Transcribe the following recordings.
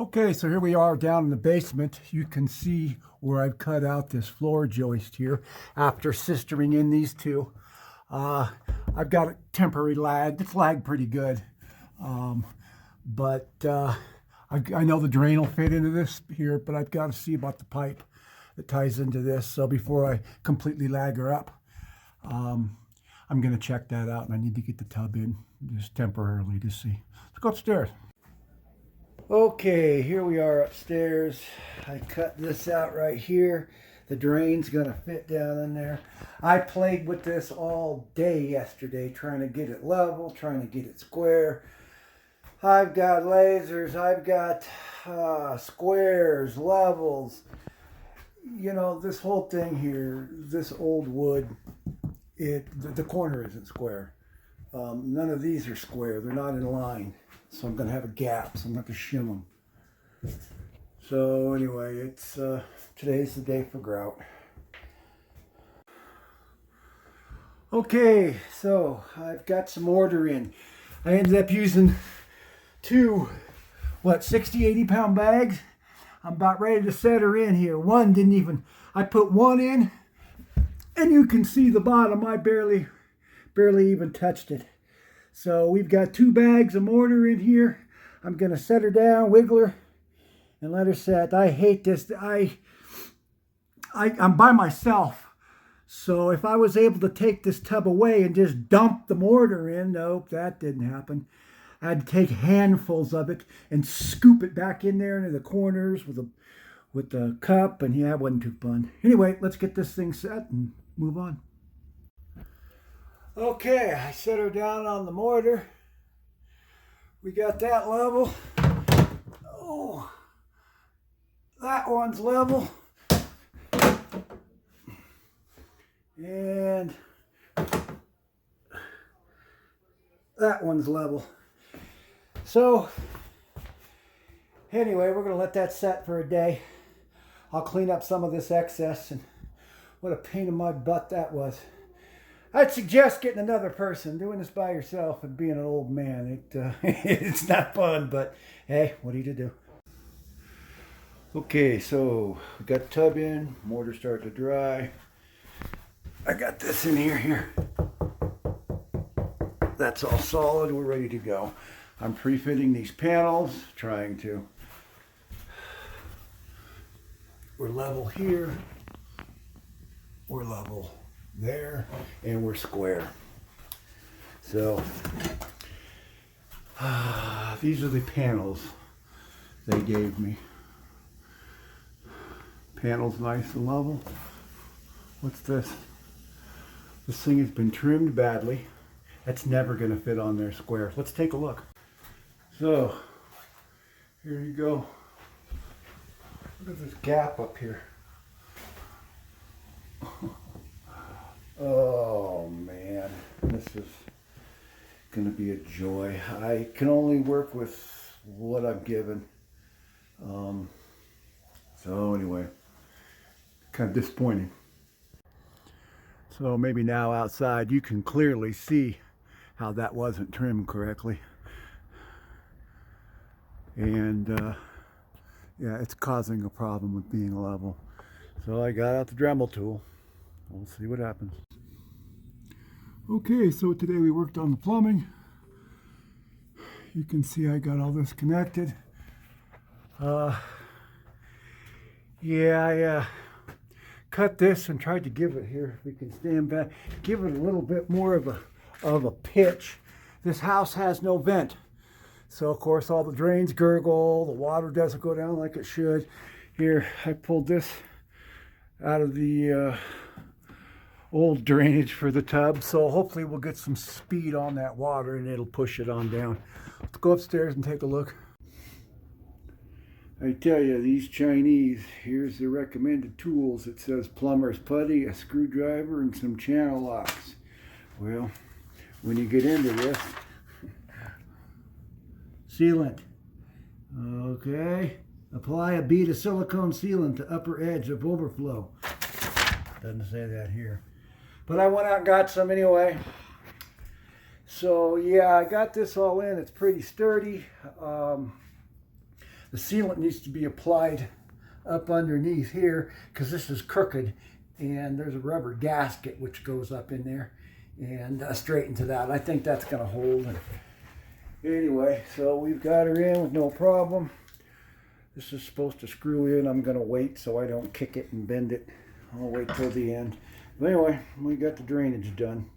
Okay, so here we are down in the basement. You can see where I've cut out this floor joist here after sistering in these two. Uh, I've got a temporary lag. It's lagged pretty good. But I know the drain will fit into this here, but I've got to see about the pipe that ties into this. So before I completely lag her up, I'm going to check that out, and I need to get the tub in just temporarily to see. Let's go upstairs. Okay, here we are upstairs. I cut this out right here. The drain's gonna fit down in there. I played with this all day yesterday, trying to get it level, trying to get it square. I've got lasers, I've got squares, levels. You know, this whole thing here, this old wood, the corner isn't square. None of these are square, they're not in line. So I'm going to have a gap, so I'm going to have to shim them. So anyway, it's today's the day for grout. Okay, so I've got some order in. I ended up using two, 60 pound bags. I'm about ready to set her in here. One didn't even, I put one in, and you can see the bottom. I barely even touched it. So we've got 2 bags of mortar in here. I'm going to set her down, wiggle her, and let her set. I hate this. I'm by myself. So if I was able to take this tub away and just dump the mortar in, nope, that didn't happen. I had to take handfuls of it and scoop it back in there into the corners with the cup, and yeah, it wasn't too fun. Anyway, let's get this thing set and move on. Okay, I set her down on the mortar. We got that level. Oh, that one's level. And that one's level. So, anyway, we're going to let that set for a day. I'll clean up some of this excess, and what a pain in my butt that was. I'd suggest getting another person. Doing this by yourself and being an old man, it's not fun, but hey, what are you to do? Okay, so we got the tub in, mortar starting to dry. I got this in here. That's all solid, we're ready to go. I'm pre-fitting these panels, we're level here, we're level there, and we're square. So these are the panels they gave me. Panels nice and level. What's this? This thing has been trimmed badly. That's never going to fit on there square. Let's take a look. So here you go. Look at this gap up here. Oh man, this is going to be a joy. I can only work with what I'm given. So anyway, kind of disappointing. So maybe now outside you can clearly see how that wasn't trimmed correctly. And yeah, it's causing a problem with being level. So I got out the Dremel tool. We'll see what happens. Okay, so today we worked on the plumbing. You can see I got all this connected. Yeah, I cut this and tried to give it here. If we can stand back, give it a little bit more of a pitch. This house has no vent, so of course all the drains gurgle. The water doesn't go down like it should. Here, I pulled this out of the old drainage for the tub, so hopefully we'll get some speed on that water and it'll push it on down. Let's go upstairs and take a look. I tell you, these Chinese, here's the recommended tools. It says plumber's putty, a screwdriver, and some channel locks. Well, when you get into this, sealant. Okay, apply a bead of silicone sealant to upper edge of overflow. Doesn't say that here. But I went out and got some anyway. So yeah, I got this all in. It's pretty sturdy. The sealant needs to be applied up underneath here because this is crooked, and there's a rubber gasket which goes up in there and straight into that. I think that's going to hold. And anyway, so we've got her in with no problem. This is supposed to screw in. I'm going to wait so I don't kick it and bend it. I'll wait till the end. But anyway, we got the drainage done.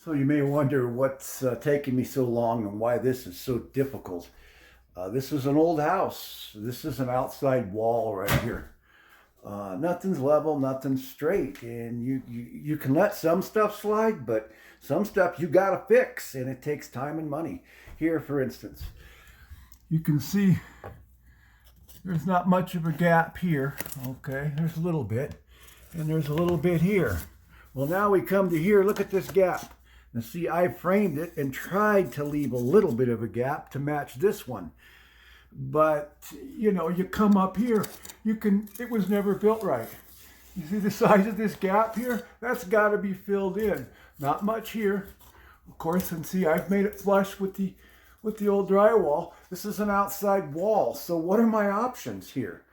So you may wonder what's taking me so long and why this is so difficult. This is an old house. This is an outside wall right here. Nothing's level, nothing's straight. And you can let some stuff slide, but some stuff you got to fix, and it takes time and money. Here, for instance, you can see there's not much of a gap here. Okay, there's a little bit, and there's a little bit here. Well, now we come to here. Look at this gap. Now see, I framed it and tried to leave a little bit of a gap to match this one. But, you know, you come up here, it was never built right. You see the size of this gap here? That's got to be filled in. Not much here, of course, and see, I've made it flush with the old drywall. This is an outside wall, so what are my options here?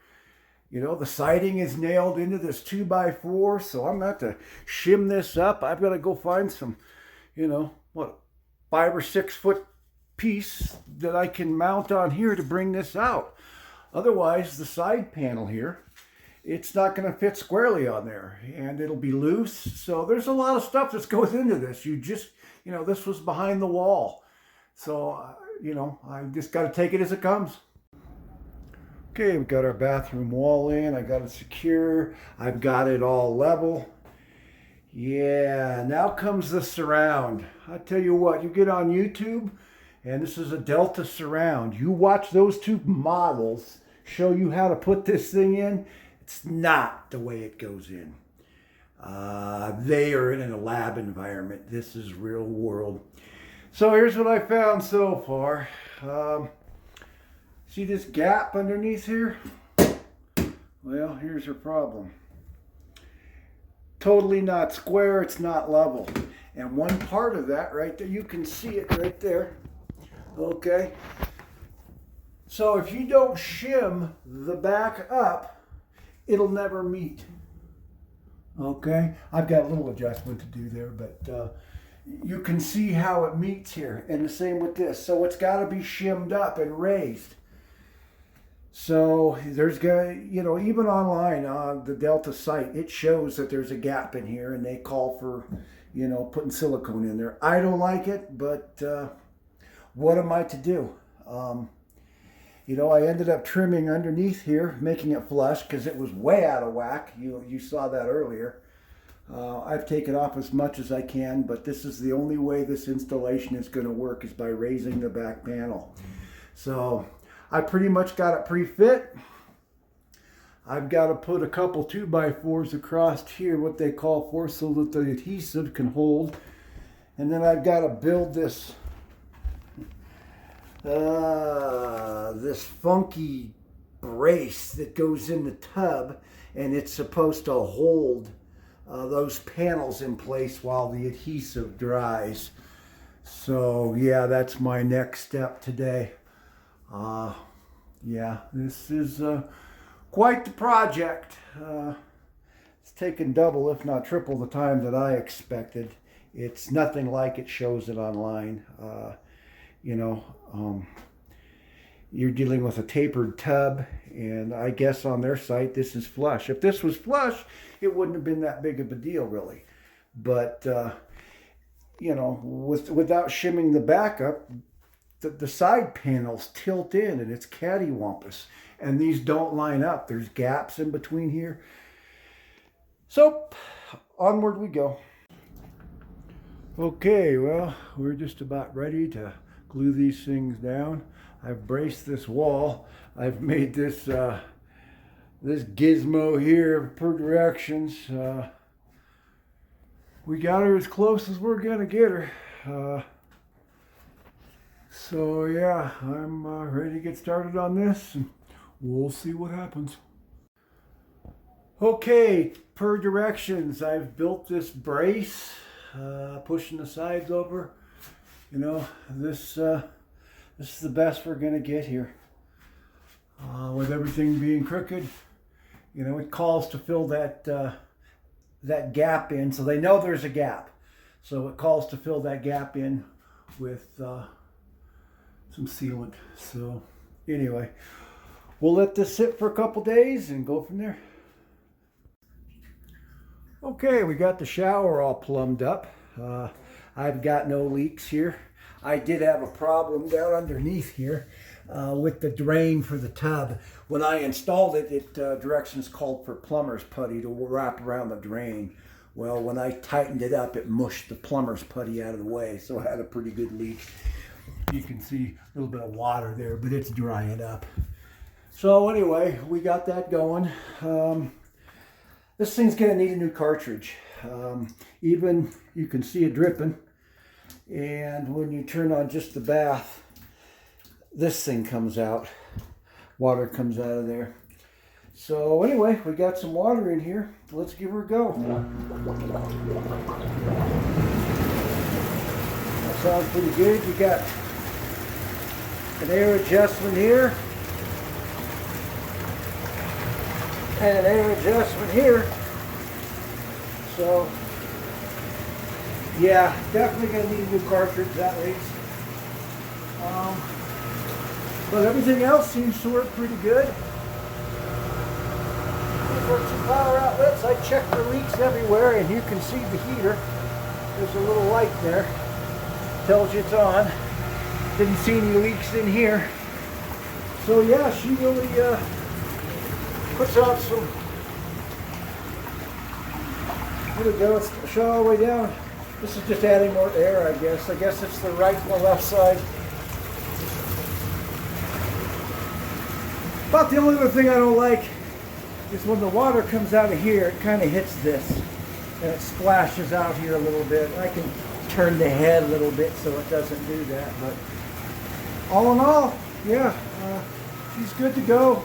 You know, the siding is nailed into this 2x4, so I'm going to have to shim this up. I've got to go find some, you know, what, 5 or 6 foot piece that I can mount on here to bring this out. Otherwise, the side panel here, it's not going to fit squarely on there, and it'll be loose. So there's a lot of stuff that goes into this. You know, this was behind the wall. So, you know, I just got to take it as it comes. Okay, we've got our bathroom wall in. I got it secure. I've got it all level. Yeah, now comes the surround. I tell you what, you get on YouTube, and this is a Delta surround. You watch those two models show you how to put this thing in. It's not the way it goes in. They are in a lab environment. This is real world. So here's what I found so far. See this gap underneath here? Well, here's your problem. Totally not square, it's not level. And one part of that right there, you can see it right there. Okay. So if you don't shim the back up, it'll never meet. Okay. I've got a little adjustment to do there, but you can see how it meets here. And the same with this. So it's got to be shimmed up and raised. So there's going to, you know, even online on the Delta site, it shows that there's a gap in here, and they call for, you know, putting silicone in there. I don't like it, but what am I to do? You know, I ended up trimming underneath here, making it flush because it was way out of whack. You saw that earlier. I've taken off as much as I can, but this is the only way this installation is going to work, is by raising the back panel. So I pretty much got it pre-fit. I've got to put a couple 2x4s across here, what they call for, so that the adhesive can hold. And then I've got to build this this funky brace that goes in the tub, and it's supposed to hold those panels in place while the adhesive dries. So yeah, that's my next step today. Yeah, this is quite the project. It's taken double, if not triple, the time that I expected. It's nothing like it shows it online. You know, you're dealing with a tapered tub, and I guess on their site this is flush. If this was flush, it wouldn't have been that big of a deal, really. But you know, without shimming the back up, the side panels tilt in, and it's cattywampus, and these don't line up. There's gaps in between here. So onward we go. Okay, well, we're just about ready to glue these things down. I've braced this wall. I've made this this gizmo here per directions. We got her as close as we're gonna get her. So yeah, I'm ready to get started on this, and we'll see what happens. Okay, per directions, I've built this brace, pushing the sides over. You know, this is the best we're gonna get here. With everything being crooked, you know, it calls to fill that that gap in, so they know there's a gap. So it calls to fill that gap in with some sealant. So anyway, we'll let this sit for a couple days and go from there. Okay, we got the shower all plumbed up. I've got no leaks here. I did have a problem down underneath here with the drain for the tub. When I installed it, directions called for plumber's putty to wrap around the drain. Well, when I tightened it up, it mushed the plumber's putty out of the way, so I had a pretty good leak. You can see a little bit of water there, but it's drying up. So anyway, we got that going. This thing's gonna need a new cartridge. Even you can see it dripping. And when you turn on just the bath, this thing comes out. Water comes out of there. So anyway, we got some water in here. Let's give her a go. That sounds pretty good. You got an air adjustment here. And an air adjustment here. So yeah, definitely going to need a new cartridge at least. But everything else seems to work pretty good. These are two power outlets. I checked for leaks everywhere, and you can see the heater. There's a little light there. Tells you it's on. Didn't see any leaks in here. So yeah, she really puts out some. Here we go. Let's shut all the way down. This is just adding more air, I guess. I guess it's the right and the left side. About the only other thing I don't like is when the water comes out of here, it kind of hits this. And it splashes out here a little bit. I can turn the head a little bit so it doesn't do that. But all in all, yeah, she's good to go.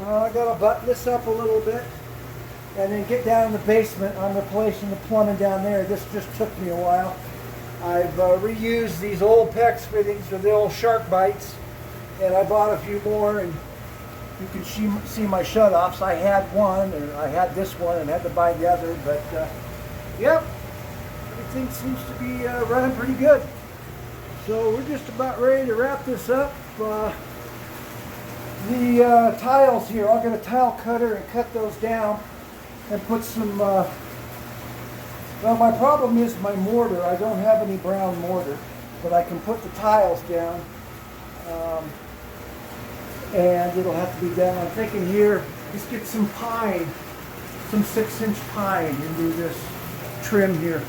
I got to button this up a little bit. And then get down in the basement. I'm replacing the plumbing down there. This just took me a while. I've reused these old PEX fittings, or the old shark bites, and I bought a few more, and you can see my shutoffs. I had one, or I had this one, and had to buy the other, but yep, everything seems to be running pretty good. So we're just about ready to wrap this up. The tiles here, I'll get a tile cutter and cut those down. And put some, well, my problem is my mortar. I don't have any brown mortar, but I can put the tiles down, and it'll have to be done. I'm thinking here, let's get some pine, some 6-inch pine, and do this trim here.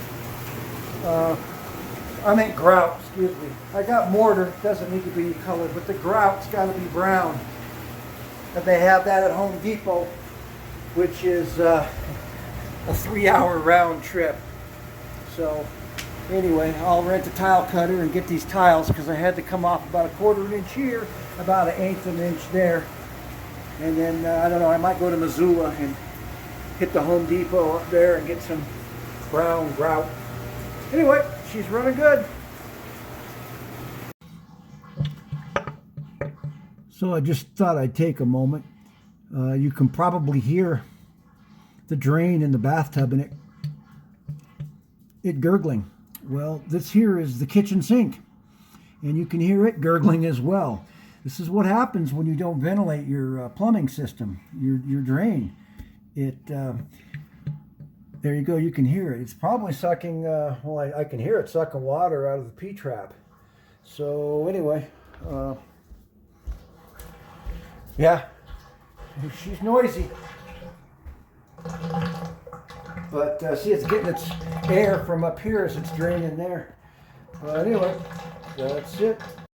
I meant grout, excuse me. I got mortar, doesn't need to be colored, but the grout's got to be brown. And they have that at Home Depot, which is a 3-hour round trip. So anyway, I'll rent a tile cutter and get these tiles, because I had to come off about a 1/4 inch here, about 1/8 of an inch there. And then, I don't know, I might go to Missoula and hit the Home Depot up there and get some brown grout. Anyway, she's running good. So I just thought I'd take a moment. You can probably hear the drain in the bathtub and it gurgling. Well, this here is the kitchen sink, and you can hear it gurgling as well. This is what happens when you don't ventilate your plumbing system, your drain. There you go, you can hear it. It's probably sucking, well, I can hear it sucking water out of the P-trap. So anyway, yeah. She's noisy, but see, it's getting its air from up here as it's draining there. Anyway, that's it.